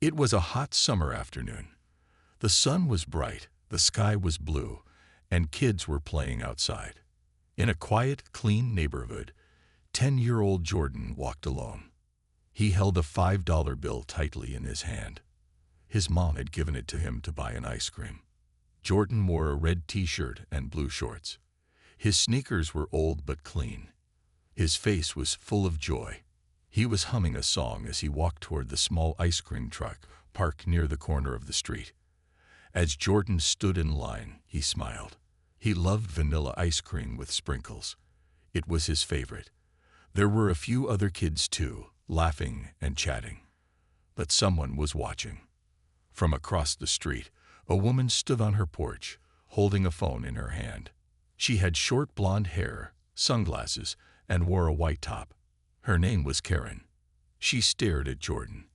It was a hot summer afternoon. The sun was bright, the sky was blue, and kids were playing outside. In a quiet, clean neighborhood, 10-year-old Jordan walked alone. He held a $5 bill tightly in his hand. His mom had given it to him to buy an ice cream. Jordan wore a red t-shirt and blue shorts. His sneakers were old but clean. His face was full of joy. He was humming a song as he walked toward the small ice cream truck parked near the corner of the street. As Jordan stood in line, he smiled. He loved vanilla ice cream with sprinkles. It was his favorite. There were a few other kids too, laughing and chatting. But someone was watching. From across the street, a woman stood on her porch, holding a phone in her hand. She had short blonde hair, sunglasses, and wore a white top. Her name was Karen. She stared at Jordan.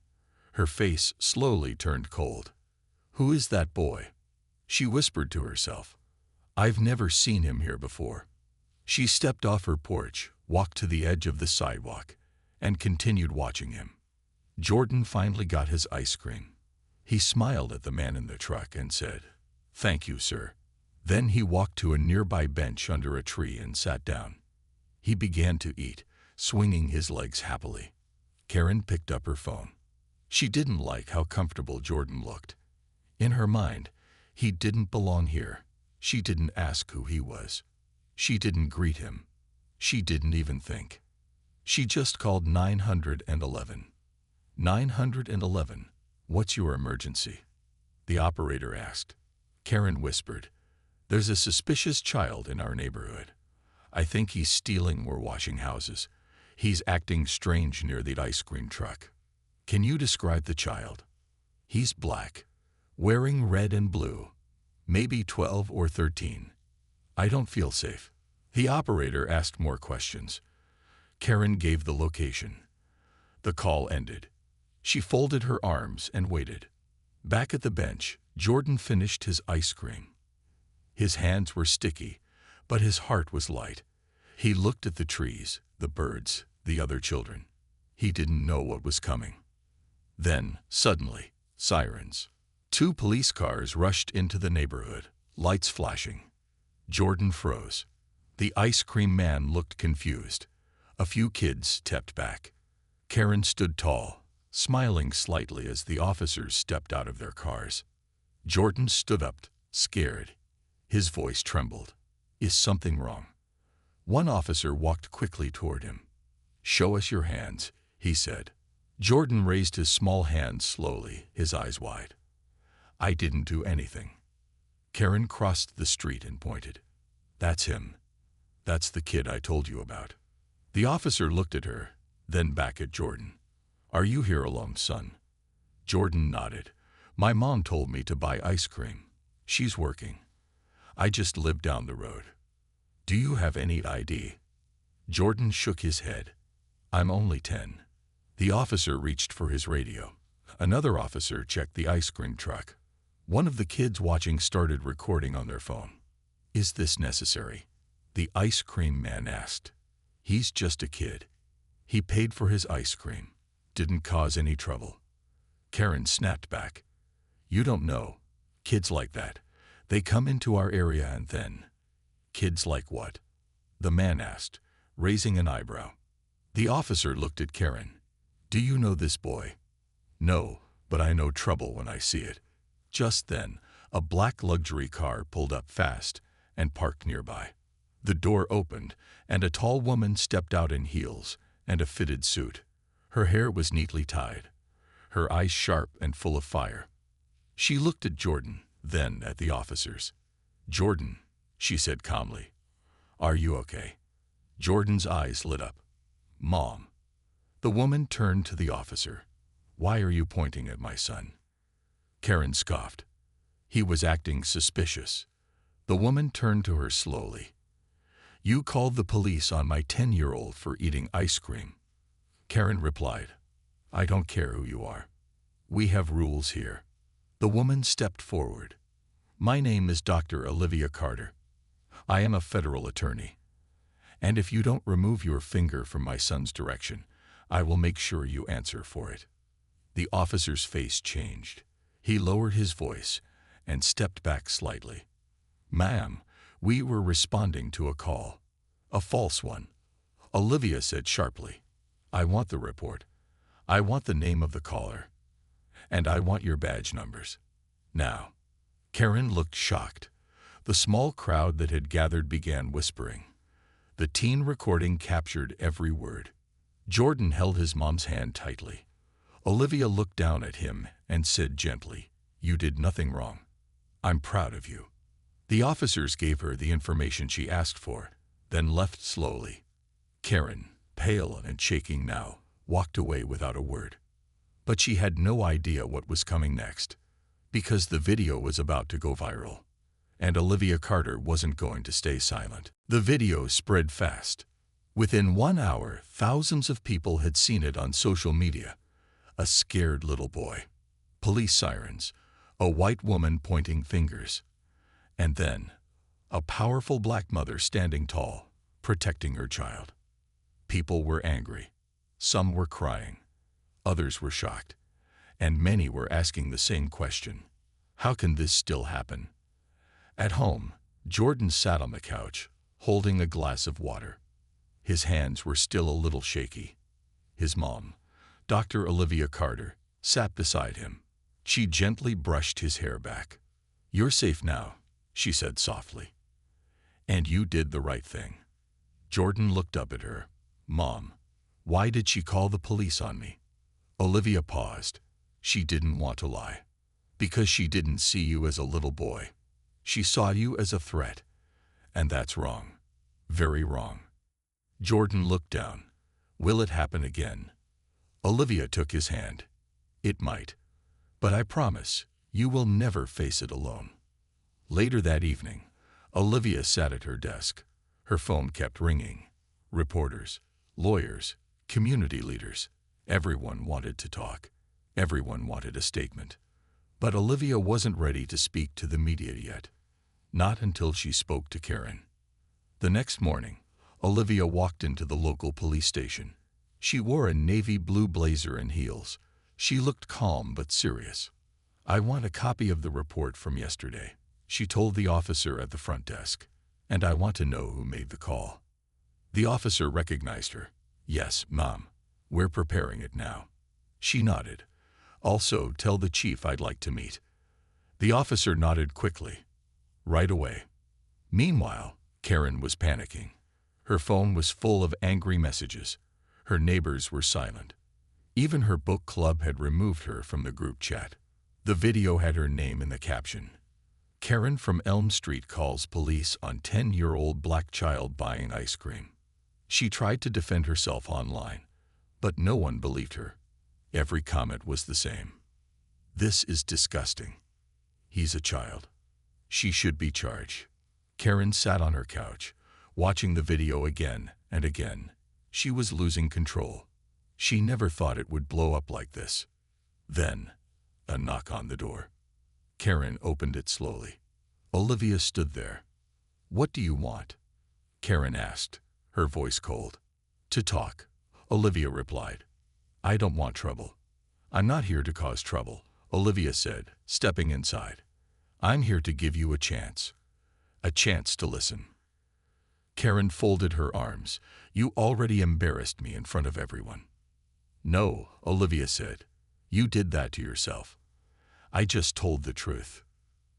Her face slowly turned cold. "Who is that boy?" she whispered to herself. "I've never seen him here before." She stepped off her porch, walked to the edge of the sidewalk, and continued watching him. Jordan finally got his ice cream. He smiled at the man in the truck and said, "Thank you, sir." Then he walked to a nearby bench under a tree and sat down. He began to eat, swinging his legs happily. Karen picked up her phone. She didn't like how comfortable Jordan looked. In her mind, he didn't belong here. She didn't ask who he was. She didn't greet him. She didn't even think. She just called 911. 911, "What's your emergency?" the operator asked. Karen whispered, "There's a suspicious child in our neighborhood. I think he's stealing or washing houses. He's acting strange near the ice cream truck. Can you describe the child?" "He's black, wearing red and blue, maybe 12 or 13. I don't feel safe." The operator asked more questions. Karen gave the location. The call ended. She folded her arms and waited. Back at the bench, Jordan finished his ice cream. His hands were sticky, but his heart was light. He looked at the trees, the birds, the other children. He didn't know what was coming. Then, suddenly, sirens. 2 police cars rushed into the neighborhood, lights flashing. Jordan froze. The ice cream man looked confused. A few kids stepped back. Karen stood tall, smiling slightly as the officers stepped out of their cars. Jordan stood up, scared. His voice trembled. "Is something wrong?" One officer walked quickly toward him. "Show us your hands," he said. Jordan raised his small hands slowly, his eyes wide. "I didn't do anything." Karen crossed the street and pointed. "That's him. That's the kid I told you about." The officer looked at her, then back at Jordan. "Are you here alone, son?" Jordan nodded. "My mom told me to buy ice cream. She's working. I just live down the road." "Do you have any ID?" Jordan shook his head. "I'm only 10. The officer reached for his radio. Another officer checked the ice cream truck. One of the kids watching started recording on their phone. "Is this necessary?" the ice cream man asked. "He's just a kid. He paid for his ice cream. Didn't cause any trouble." Karen snapped back. "You don't know. Kids like that. They come into our area and then—" "Kids like what?" the man asked, raising an eyebrow. The officer looked at Karen. "Do you know this boy?" "No, but I know trouble when I see it." Just then, a black luxury car pulled up fast and parked nearby. The door opened, and a tall woman stepped out in heels and a fitted suit. Her hair was neatly tied, her eyes sharp and full of fire. She looked at Jordan, then at the officers. "Jordan," she said calmly, "are you okay?" Jordan's eyes lit up. "Mom." The woman turned to the officer. "Why are you pointing at my son?" Karen scoffed. He was acting suspicious. The woman turned to her slowly. "You called the police on my 10-year-old for eating ice cream." Karen replied, "I don't care who you are. We have rules here." The woman stepped forward. "My name is Dr. Olivia Carter. I am a federal attorney. And if you don't remove your finger from my son's direction, I will make sure you answer for it." The officer's face changed. He lowered his voice and stepped back slightly. "Ma'am, we were responding to a call. A false one," Olivia said sharply. "I want the report. I want the name of the caller. And I want your badge numbers. Now." Karen looked shocked. The small crowd that had gathered began whispering. The teen recording captured every word. Jordan held his mom's hand tightly. Olivia looked down at him and said gently, "You did nothing wrong. I'm proud of you." The officers gave her the information she asked for, then left slowly. Karen, pale and shaking now, walked away without a word. But she had no idea what was coming next, because the video was about to go viral, and Olivia Carter wasn't going to stay silent. The video spread fast. Within 1 hour, thousands of people had seen it on social media. A scared little boy, police sirens, a white woman pointing fingers, and then a powerful black mother standing tall, protecting her child. People were angry. Some were crying. Others were shocked. And many were asking the same question. How can this still happen? At home, Jordan sat on the couch, holding a glass of water. His hands were still a little shaky. His mom, Dr. Olivia Carter, sat beside him. She gently brushed his hair back. "You're safe now," she said softly. "And you did the right thing." Jordan looked up at her. "Mom, why did she call the police on me?" Olivia paused. She didn't want to lie. "Because she didn't see you as a little boy. She saw you as a threat. And that's wrong. Very wrong." Jordan looked down. "Will it happen again?" Olivia took his hand. "It might. But I promise, you will never face it alone." Later that evening, Olivia sat at her desk. Her phone kept ringing. Reporters, lawyers, community leaders, everyone wanted to talk. Everyone wanted a statement. But Olivia wasn't ready to speak to the media yet. Not until she spoke to Karen. The next morning, Olivia walked into the local police station. She wore a navy blue blazer and heels. She looked calm but serious. "I want a copy of the report from yesterday," she told the officer at the front desk. "And I want to know who made the call." The officer recognized her. "Yes, Mom. We're preparing it now." She nodded. "Also, tell the chief I'd like to meet." The officer nodded quickly. "Right away." Meanwhile, Karen was panicking. Her phone was full of angry messages. Her neighbors were silent. Even her book club had removed her from the group chat. The video had her name in the caption. "Karen from Elm Street calls police on 10-year-old black child buying ice cream." She tried to defend herself online, but no one believed her. Every comment was the same. "This is disgusting. He's a child. She should be charged." Karen sat on her couch, watching the video again and again. She was losing control. She never thought it would blow up like this. Then, a knock on the door. Karen opened it slowly. Olivia stood there. "What do you want?" Karen asked, her voice cold. "To talk," Olivia replied. "I don't want trouble." "I'm not here to cause trouble," Olivia said, stepping inside. "I'm here to give you a chance. A chance to listen." Karen folded her arms. "You already embarrassed me in front of everyone." "No," Olivia said. "You did that to yourself. I just told the truth."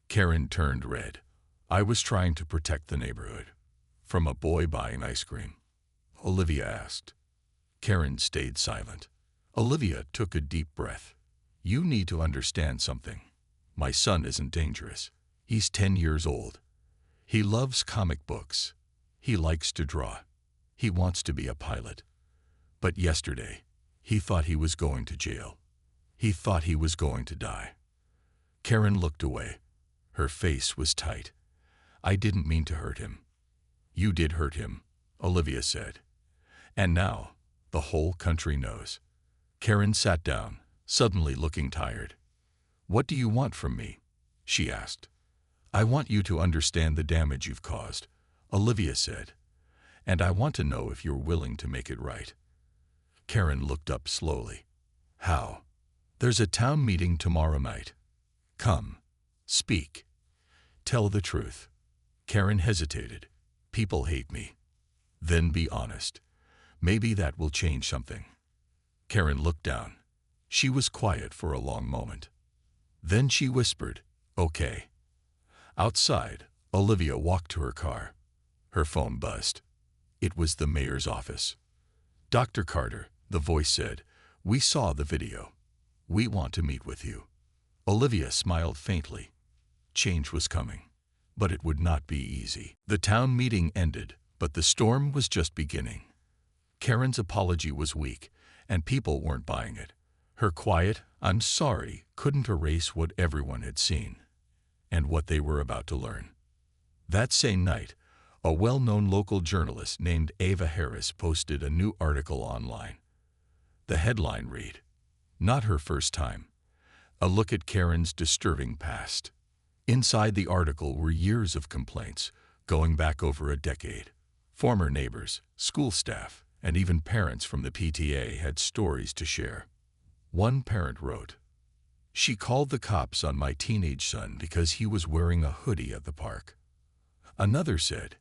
Karen turned red. "I was trying to protect the neighborhood. From a boy buying ice cream?" Olivia asked. Karen stayed silent. Olivia took a deep breath. "You need to understand something. My son isn't dangerous. He's 10 years old. He loves comic books. He likes to draw. He wants to be a pilot. But yesterday, he thought he was going to jail. He thought he was going to die." Karen looked away. Her face was tight. "I didn't mean to hurt him." "You did hurt him," Olivia said. "And now, the whole country knows." Karen sat down, suddenly looking tired. "What do you want from me?" she asked. "I want you to understand the damage you've caused," Olivia said. "And I want to know if you're willing to make it right." Karen looked up slowly. "How?" There's a town meeting tomorrow night. Come. Speak. Tell the truth. Karen hesitated. People hate me. Then be honest. Maybe that will change something. Karen looked down. She was quiet for a long moment. Then she whispered, "Okay." Outside, Olivia walked to her car. Her phone buzzed. It was the mayor's office. "Dr. Carter," the voice said, "we saw the video. We want to meet with you." Olivia smiled faintly. Change was coming, but it would not be easy. The town meeting ended, but the storm was just beginning. Karen's apology was weak, and people weren't buying it. Her quiet, "I'm sorry," couldn't erase what everyone had seen, and what they were about to learn. That same night, a well-known local journalist named Ava Harris posted a new article online. The headline read, "Not her first time. A look at Karen's disturbing past." Inside the article were years of complaints, going back over a decade. Former neighbors, school staff, and even parents from the PTA had stories to share. One parent wrote, "She called the cops on my teenage son because he was wearing a hoodie at the park." Another said,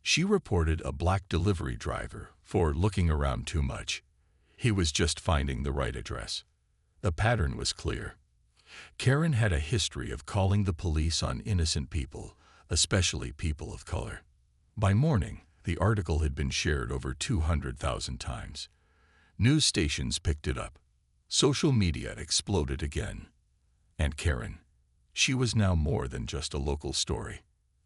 "She reported a black delivery driver for looking around too much. He was just finding the right address." The pattern was clear. Karen had a history of calling the police on innocent people, especially people of color. By morning, the article had been shared over 200,000 times. News stations picked it up. Social media exploded again. And Karen, she was now more than just a local story.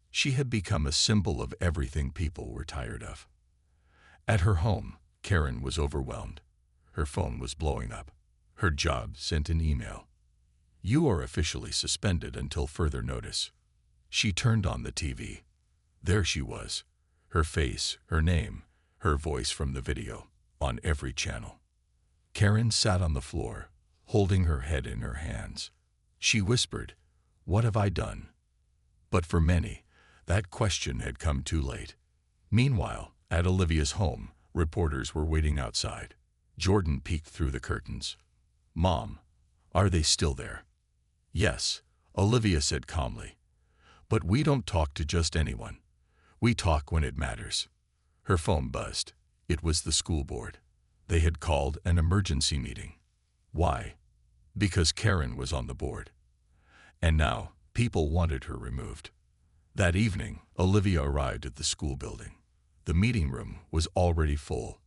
She had become a symbol of everything people were tired of. At her home, Karen was overwhelmed. Her phone was blowing up. Her job sent an email. "You are officially suspended until further notice." She turned on the TV. There she was. Her face, her name, her voice from the video, on every channel. Karen sat on the floor, holding her head in her hands. She whispered, "What have I done?" But for many, that question had come too late. Meanwhile, at Olivia's home, reporters were waiting outside. Jordan peeked through the curtains. "Mom, are they still there?" "Yes," Olivia said calmly. "But we don't talk to just anyone. We talk when it matters." Her phone buzzed. It was the school board. They had called an emergency meeting. Why? Because Karen was on the board. And now, people wanted her removed. That evening, Olivia arrived at the school building. The meeting room was already full.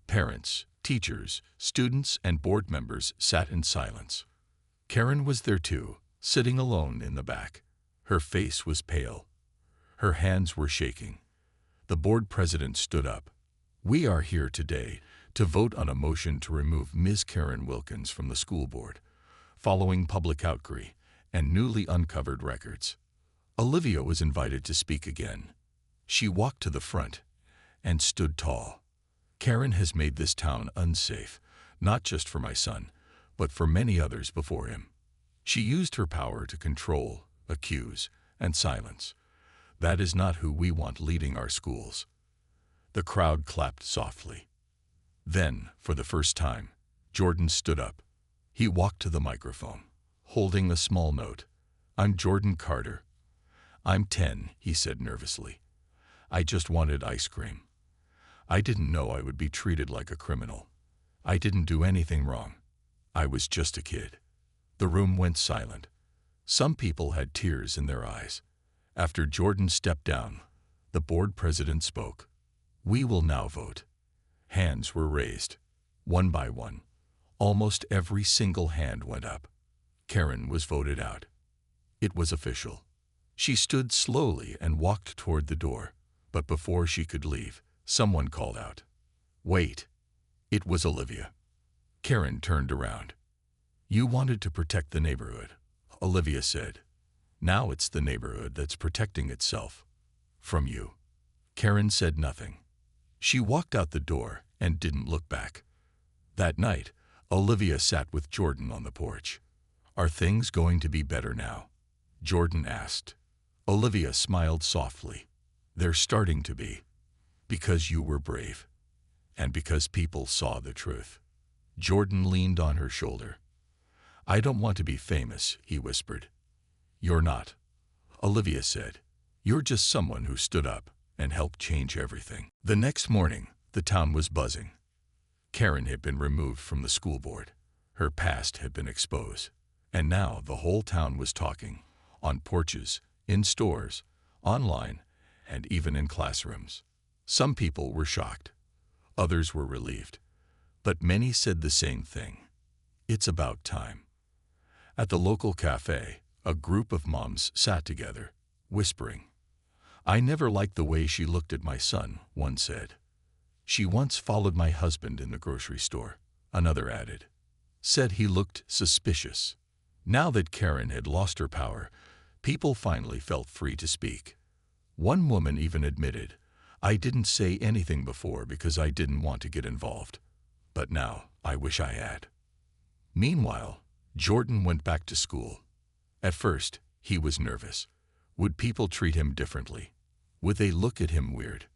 Parents, teachers, students, and board members sat in silence. Karen was there too, sitting alone in the back. Her face was pale. Her hands were shaking. The board president stood up. "We are here today to vote on a motion to remove Ms. Karen Wilkins from the school board, following public outcry and newly uncovered records." Olivia was invited to speak again. She walked to the front and stood tall. "Karen has made this town unsafe, not just for my son, but for many others before him. She used her power to control, accuse, and silence. That is not who we want leading our schools." The crowd clapped softly. Then, for the first time, Jordan stood up. He walked to the microphone, holding a small note. "I'm Jordan Carter. I'm 10, he said nervously. "I just wanted ice cream. I didn't know I would be treated like a criminal. I didn't do anything wrong. I was just a kid." The room went silent. Some people had tears in their eyes. After Jordan stepped down, the board president spoke. "We will now vote." Hands were raised. One by one. Almost every single hand went up. Karen was voted out. It was official. She stood slowly and walked toward the door, but before she could leave, someone called out, "Wait." It was Olivia. Karen turned around. "You wanted to protect the neighborhood," Olivia said. "Now it's the neighborhood that's protecting itself. From you." Karen said nothing. She walked out the door and didn't look back. That night, Olivia sat with Jordan on the porch. "Are things going to be better now?" Jordan asked. Olivia smiled softly. "They're starting to be. Because you were brave. And because people saw the truth." Jordan leaned on her shoulder. "I don't want to be famous," he whispered. "You're not," Olivia said. "You're just someone who stood up and helped change everything." The next morning, the town was buzzing. Karen had been removed from the school board. Her past had been exposed. And now the whole town was talking, on porches, in stores, online, and even in classrooms. Some people were shocked. Others were relieved. But many said the same thing. It's about time. At the local cafe, a group of moms sat together, whispering. "I never liked the way she looked at my son," one said. "She once followed my husband in the grocery store," another added. Said he looked suspicious. Now that Karen had lost her power, people finally felt free to speak. One woman even admitted, "I didn't say anything before because I didn't want to get involved. But now, I wish I had." Meanwhile, Jordan went back to school. At first, he was nervous. Would people treat him differently? Would they look at him weird?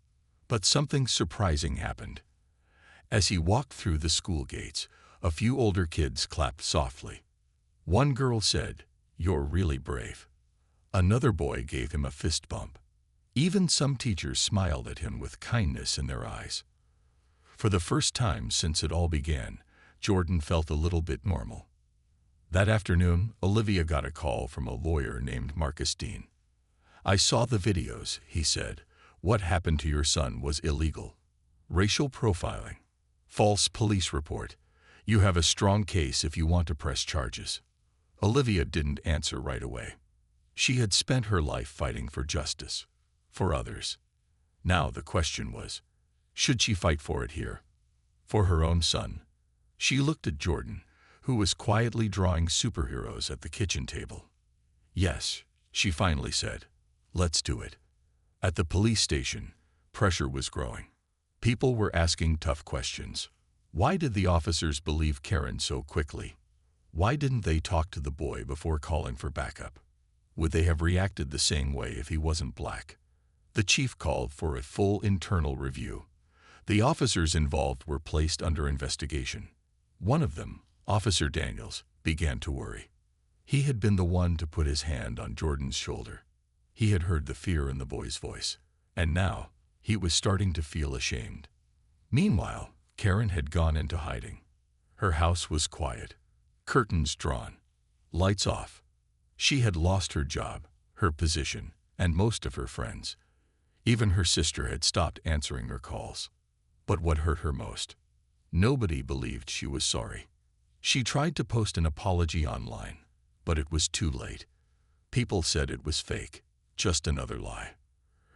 But something surprising happened. As he walked through the school gates, a few older kids clapped softly. One girl said, "You're really brave." Another boy gave him a fist bump. Even some teachers smiled at him with kindness in their eyes. For the first time since it all began, Jordan felt a little bit normal. That afternoon, Olivia got a call from a lawyer named Marcus Dean. "I saw the videos," he said. "What happened to your son was illegal. Racial profiling. False police report. You have a strong case if you want to press charges." Olivia didn't answer right away. She had spent her life fighting for justice, for others. Now the question was, should she fight for it here? For her own son? She looked at Jordan, who was quietly drawing superheroes at the kitchen table. "Yes," she finally said. "Let's do it." At the police station, pressure was growing. People were asking tough questions. Why did the officers believe Karen so quickly? Why didn't they talk to the boy before calling for backup? Would they have reacted the same way if he wasn't black? The chief called for a full internal review. The officers involved were placed under investigation. One of them, Officer Daniels, began to worry. He had been the one to put his hand on Jordan's shoulder. He had heard the fear in the boy's voice, and now he was starting to feel ashamed. Meanwhile, Karen had gone into hiding. Her house was quiet, curtains drawn, lights off. She had lost her job, her position, and most of her friends. Even her sister had stopped answering her calls. But what hurt her most? Nobody believed she was sorry. She tried to post an apology online, but it was too late. People said it was fake, just another lie.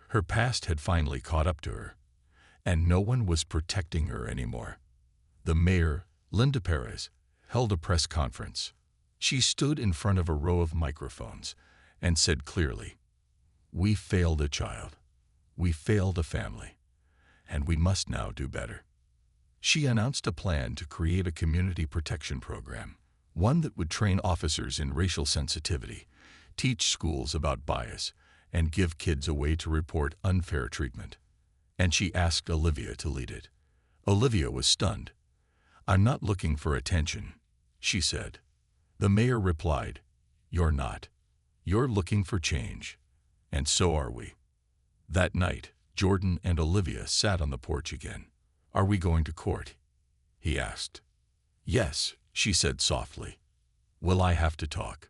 Her past had finally caught up to her, and no one was protecting her anymore. The mayor, Linda Perez, held a press conference. She stood in front of a row of microphones and said clearly, "We failed a child. We failed a family. And we must now do better." She announced a plan to create a community protection program, one that would train officers in racial sensitivity, teach schools about bias, and give kids a way to report unfair treatment. And she asked Olivia to lead it. Olivia was stunned. "I'm not looking for attention," she said. The mayor replied, "You're not. You're looking for change. And so are we." That night, Jordan and Olivia sat on the porch again. "Are we going to court?" he asked. "Yes," she said softly. "Will I have to talk?"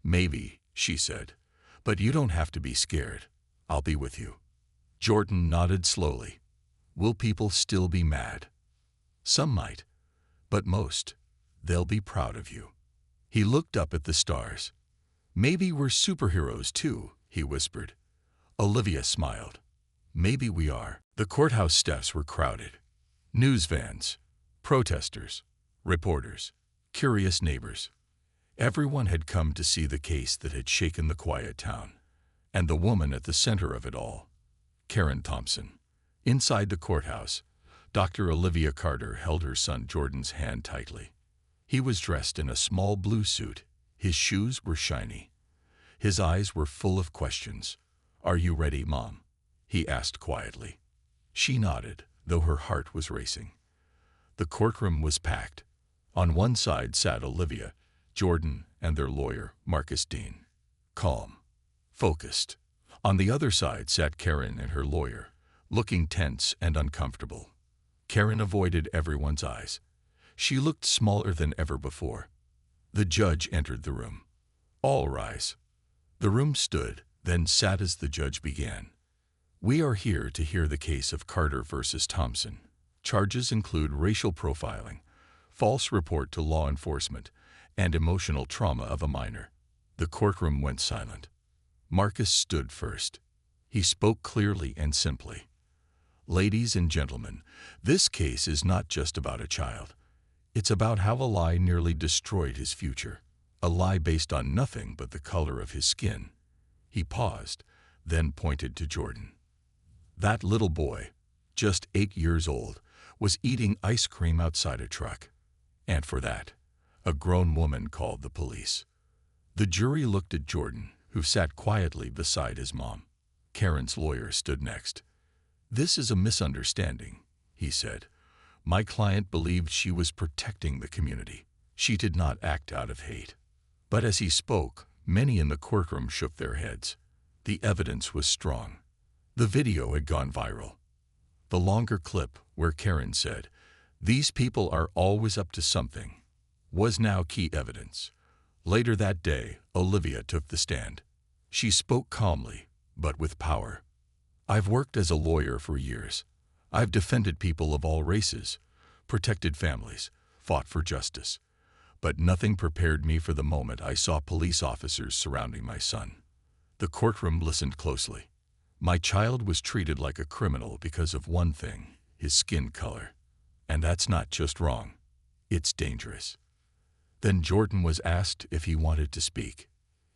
"Maybe," she said. "But you don't have to be scared. I'll be with you." Jordan nodded slowly. "Will people still be mad?" "Some might. But most, they'll be proud of you." He looked up at the stars. "Maybe we're superheroes too," he whispered. Olivia smiled. "Maybe we are." The courthouse steps were crowded. News vans, protesters, reporters, curious neighbors. Everyone had come to see the case that had shaken the quiet town. And the woman at the center of it all, Karen Thompson. Inside the courthouse, Dr. Olivia Carter held her son Jordan's hand tightly. He was dressed in a small blue suit. His shoes were shiny. His eyes were full of questions. "Are you ready, Mom?" he asked quietly. She nodded, though her heart was racing. The courtroom was packed. On one side sat Olivia, Jordan and their lawyer, Marcus Dean. Calm, focused. On the other side sat Karen and her lawyer, looking tense and uncomfortable. Karen avoided everyone's eyes. She looked smaller than ever before. The judge entered the room. All rise. The room stood, then sat as the judge began. We are here to hear the case of Carter versus Thompson. Charges include racial profiling, false report to law enforcement, and emotional trauma of a minor. The courtroom went silent. Marcus stood first. He spoke clearly and simply. Ladies and gentlemen, this case is not just about a child. It's about how a lie nearly destroyed his future. A lie based on nothing but the color of his skin. He paused, then pointed to Jordan. That little boy, just 8 years old, was eating ice cream outside a truck. And for that, a grown woman called the police. The jury looked at Jordan, who sat quietly beside his mom. Karen's lawyer stood next. This is a misunderstanding, he said. My client believed she was protecting the community. She did not act out of hate. But as he spoke, many in the courtroom shook their heads. The evidence was strong. The video had gone viral. The longer clip, where Karen said, "These people are always up to something," was now key evidence. Later that day, Olivia took the stand. She spoke calmly, but with power. I've worked as a lawyer for years. I've defended people of all races, protected families, fought for justice. But nothing prepared me for the moment I saw police officers surrounding my son. The courtroom listened closely. My child was treated like a criminal because of one thing, his skin color. And that's not just wrong. It's dangerous. Then Jordan was asked if he wanted to speak.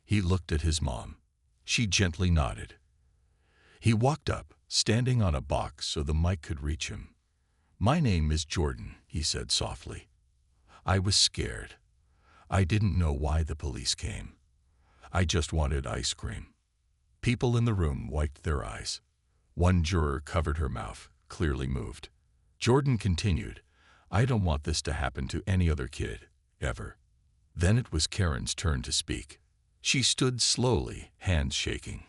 He looked at his mom. She gently nodded. He walked up, standing on a box so the mic could reach him. My name is Jordan, he said softly. I was scared. I didn't know why the police came. I just wanted ice cream. People in the room wiped their eyes. One juror covered her mouth, clearly moved. Jordan continued, I don't want this to happen to any other kid, ever. Then it was Karen's turn to speak. She stood slowly, hands shaking.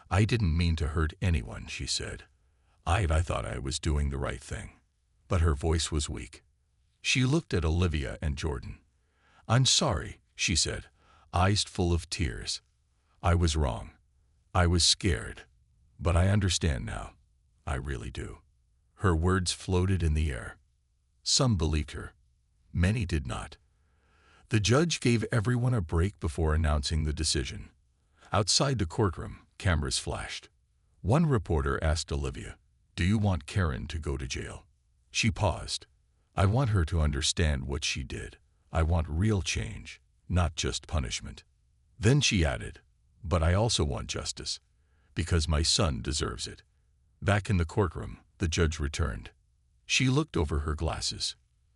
I didn't mean to hurt anyone, she said. I thought I was doing the right thing. But her voice was weak. She looked at Olivia and Jordan. I'm sorry, she said, eyes full of tears. I was wrong. I was scared. But I understand now. I really do. Her words floated in the air. Some believed her. Many did not. The judge gave everyone a break before announcing the decision. Outside the courtroom, cameras flashed. One reporter asked Olivia, do you want Karen to go to jail? She paused. I want her to understand what she did. I want real change, not just punishment. Then she added, but I also want justice, because my son deserves it. Back in the courtroom, the judge returned. She looked over her glasses.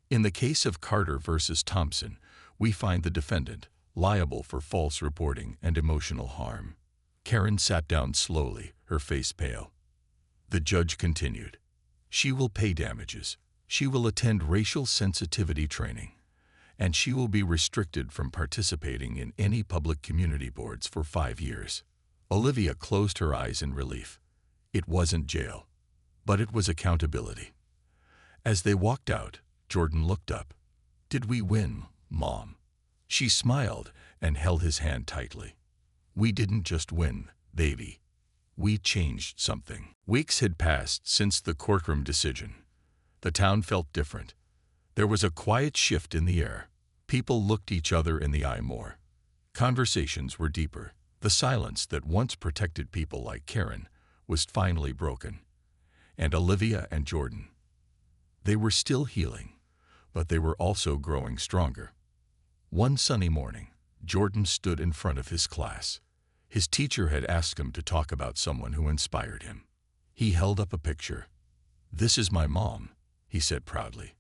In the case of Carter versus Thompson, we find the defendant liable for false reporting and emotional harm. Karen sat down slowly, her face pale. The judge continued. She will pay damages. She will attend racial sensitivity training. And she will be restricted from participating in any public community boards for 5 years. Olivia closed her eyes in relief. It wasn't jail, but it was accountability. As they walked out, Jordan looked up. Did we win, Mom? She smiled and held his hand tightly. We didn't just win, baby. We changed something. Weeks had passed since the courtroom decision. The town felt different. There was a quiet shift in the air. People looked each other in the eye more. Conversations were deeper. The silence that once protected people like Karen was finally broken. And Olivia and Jordan. They were still healing, but they were also growing stronger. One sunny morning, Jordan stood in front of his class. His teacher had asked him to talk about someone who inspired him. He held up a picture. This is my mom, he said proudly.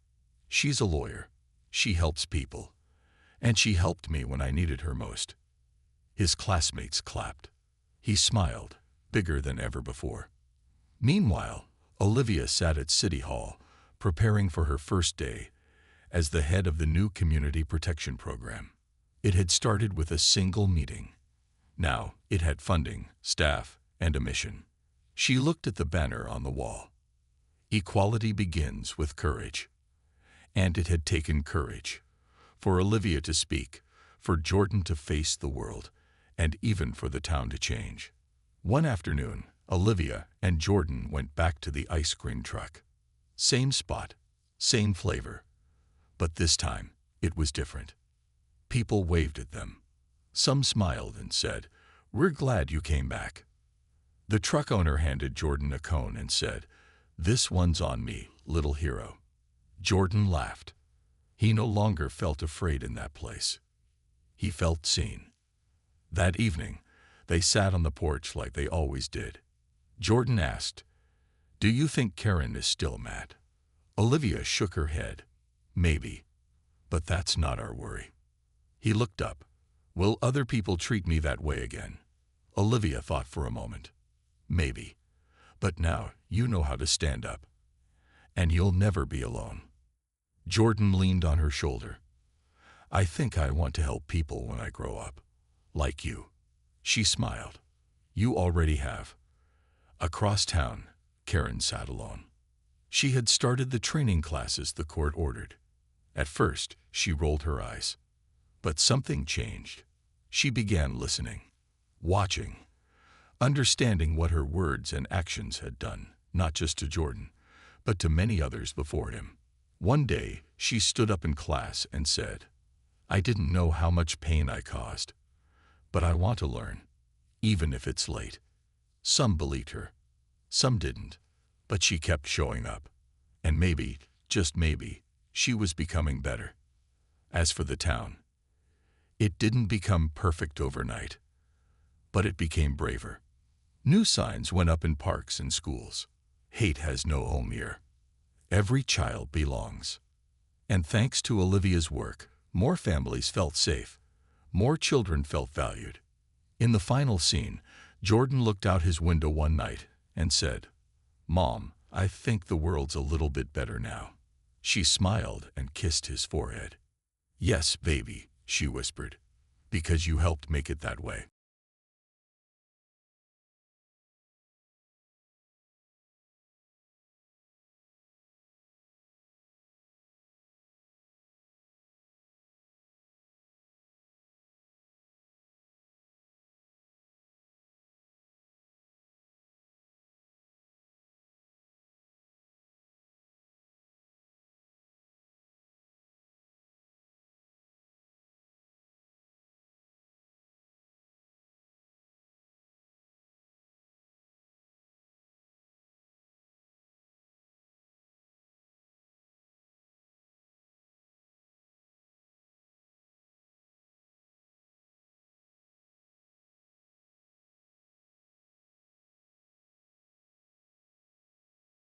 She's a lawyer. She helps people. And she helped me when I needed her most. His classmates clapped. He smiled, bigger than ever before. Meanwhile, Olivia sat at City Hall, preparing for her first day as the head of the new community protection program. It had started with a single meeting. Now it had funding, staff, and a mission. She looked at the banner on the wall. Equality begins with courage. And it had taken courage. For Olivia to speak, for Jordan to face the world, and even for the town to change. One afternoon, Olivia and Jordan went back to the ice cream truck. Same spot, same flavor. But this time, it was different. People waved at them. Some smiled and said, "We're glad you came back." The truck owner handed Jordan a cone and said, "This one's on me, little hero." Jordan laughed. He no longer felt afraid in that place. He felt seen. That evening, they sat on the porch like they always did. Jordan asked, "Do you think Karen is still mad?" Olivia shook her head. "Maybe. But that's not our worry." He looked up. "Will other people treat me that way again?" Olivia thought for a moment. "Maybe. But now you know how to stand up. And you'll never be alone." Jordan leaned on her shoulder. "I think I want to help people when I grow up. Like you." She smiled. "You already have." Across town, Karen sat alone. She had started the training classes the court ordered. At first, she rolled her eyes. But something changed. She began listening, watching, understanding what her words and actions had done, not just to Jordan, but to many others before him. One day, she stood up in class and said, "I didn't know how much pain I caused, but I want to learn, even if it's late." Some believed her, some didn't, but she kept showing up. And maybe, just maybe, she was becoming better. As for the town, it didn't become perfect overnight, but it became braver. New signs went up in parks and schools. Hate has no home here. Every child belongs. And thanks to Olivia's work, more families felt safe. More children felt valued. In the final scene, Jordan looked out his window one night and said, "Mom, I think the world's a little bit better now." She smiled and kissed his forehead. "Yes, baby," she whispered, "because you helped make it that way."